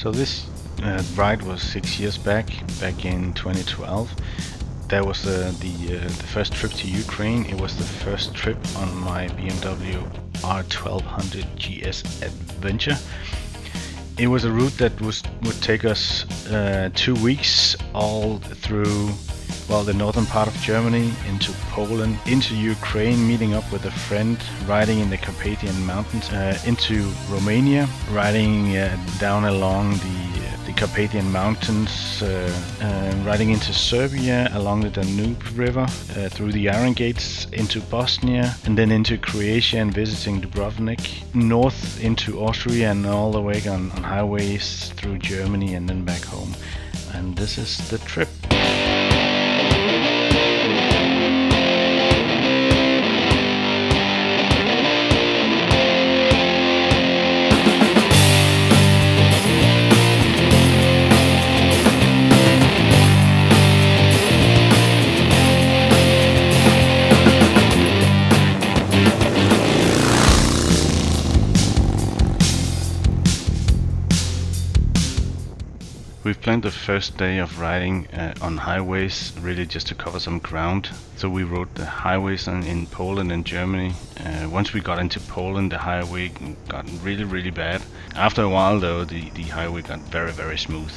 So this ride was 6 years back in 2012. That was the first trip to Ukraine. It was the first trip on my BMW R1200 GS Adventure. It was a route that would take us 2 weeks all through, well, the northern part of Germany, into Poland, into Ukraine, meeting up with a friend, riding in the Carpathian Mountains, into Romania, riding down along the Carpathian Mountains, riding into Serbia along the Danube River, through the Iron Gates into Bosnia, and then into Croatia and visiting Dubrovnik, north into Austria and all the way on highways through Germany and then back home. And this is the trip. We've planned the first day of riding on highways really just to cover some ground. So we rode the highways in Poland and Germany. Once we got into Poland, the highway got really bad. After a while though, the highway got very smooth,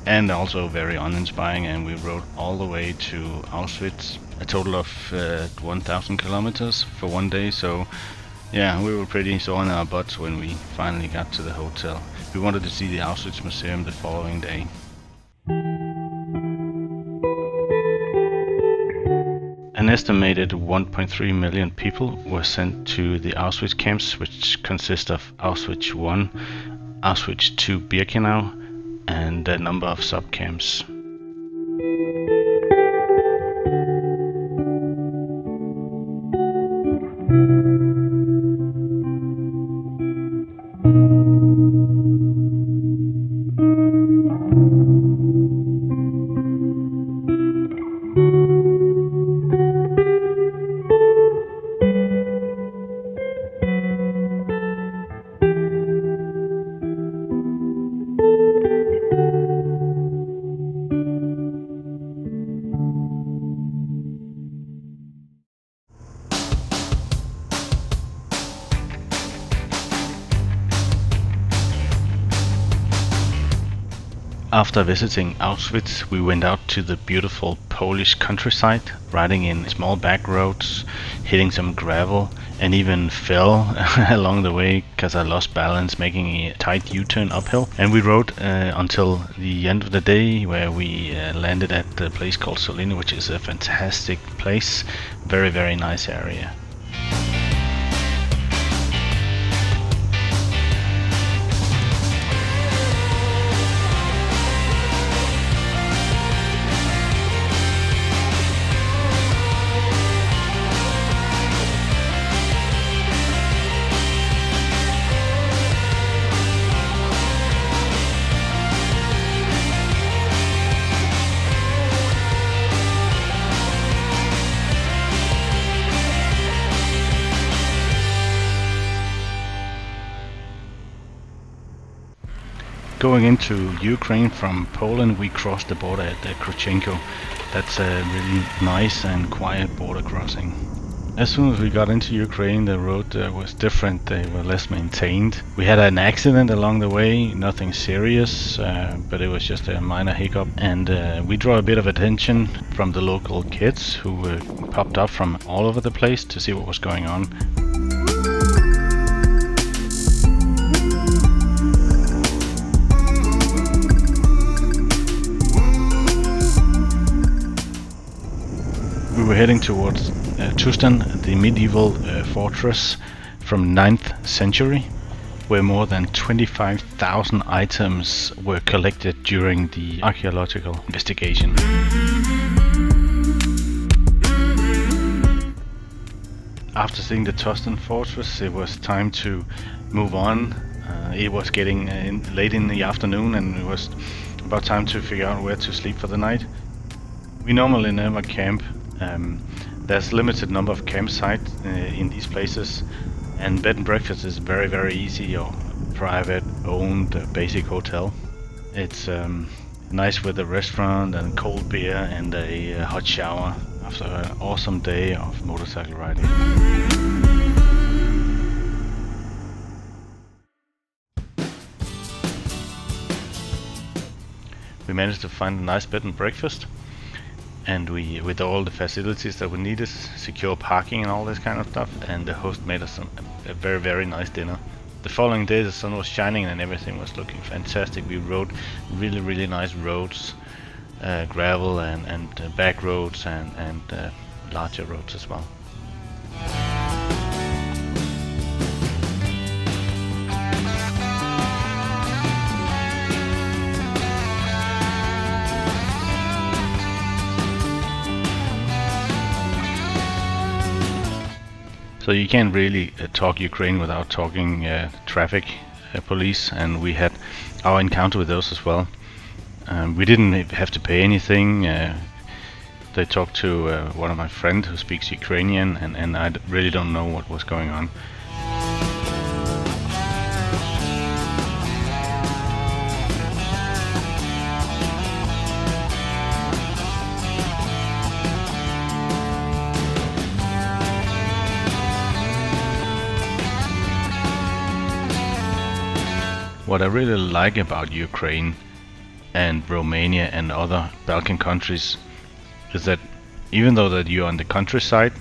and also very uninspiring, and we rode all the way to Auschwitz, a total of 1,000 kilometers for one day. So yeah, we were pretty sore on our butts when we finally got to the hotel. We wanted to see the Auschwitz Museum the following day. An estimated 1.3 million people were sent to the Auschwitz camps, which consist of Auschwitz I, Auschwitz II Birkenau, and a number of sub-camps. After visiting Auschwitz, we went out to the beautiful Polish countryside, riding in small back roads, hitting some gravel, and even fell along the way because I lost balance making a tight U-turn uphill. And we rode until the end of the day, where we landed at the place called Solino, which is a fantastic place, very nice area. Going into Ukraine from Poland, we crossed the border at Krochenko. That's a really nice and quiet border crossing. As soon as we got into Ukraine, the road was different. They were less maintained. We had an accident along the way, nothing serious, but it was just a minor hiccup. And we drew a bit of attention from the local kids who popped up from all over the place to see what was going on. We were heading towards Tustan, the medieval fortress from 9th century, where more than 25,000 items were collected during the archaeological investigation. After seeing the Tustan fortress, it was time to move on. It was getting late in the afternoon, and it was about time to figure out where to sleep for the night. We normally never camp. There's limited number of campsites in these places, and bed and breakfast is very easy, or private owned basic hotel. It's nice with a restaurant and cold beer and a hot shower after an awesome day of motorcycle riding. We managed to find a nice bed and breakfast, and we, with all the facilities that we needed, secure parking and all this kind of stuff, and the host made us a very, very nice dinner. The following day the sun was shining and everything was looking fantastic. We rode really, really nice roads, gravel and back roads and larger roads as well. So you can't really talk Ukraine without talking traffic police, and we had our encounter with those as well. We didn't have to pay anything. They talked to one of my friends who speaks Ukrainian, and I really don't know what was going on. What I really like about Ukraine and Romania and other Balkan countries is that even though that you're on the countryside,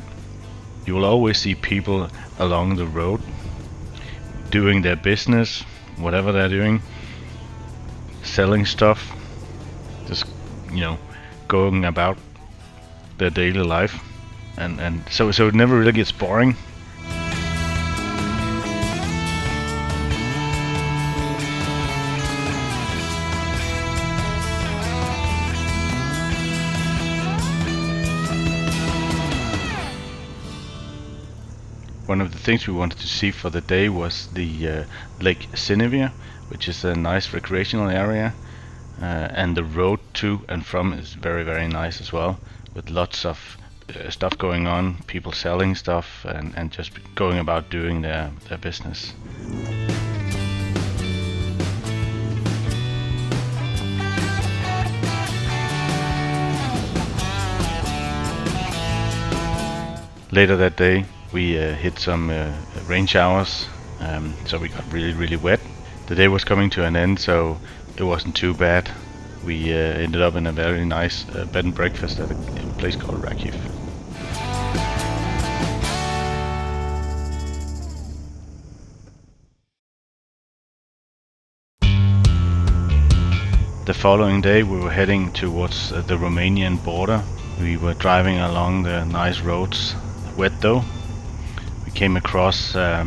you will always see people along the road doing their business, whatever they're doing, selling stuff, just, you know, going about their daily life, and so it never really gets boring. One of the things we wanted to see for the day was the Lake Sinevia, which is a nice recreational area, and the road to and from is very, very nice as well, with lots of stuff going on, people selling stuff and just going about doing their business. Later that day we hit some rain showers, so we got really, really wet. The day was coming to an end, so it wasn't too bad. We ended up in a very nice bed and breakfast at a place called Rakiv. The following day we were heading towards the Romanian border. We were driving along the nice roads, wet though. We came across a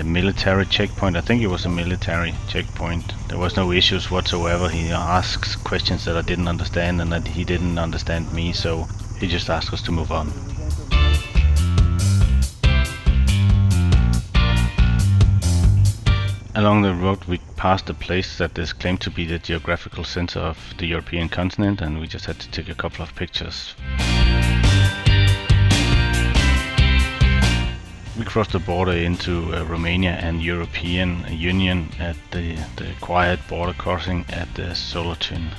military checkpoint. I think it was a military checkpoint. There was no issues whatsoever. He asked questions that I didn't understand and that he didn't understand me, so he just asked us to move on. Along the road we passed a place that is claimed to be the geographical center of the European continent, and we just had to take a couple of pictures. We crossed the border into Romania and European Union at the quiet border crossing at the Soletin.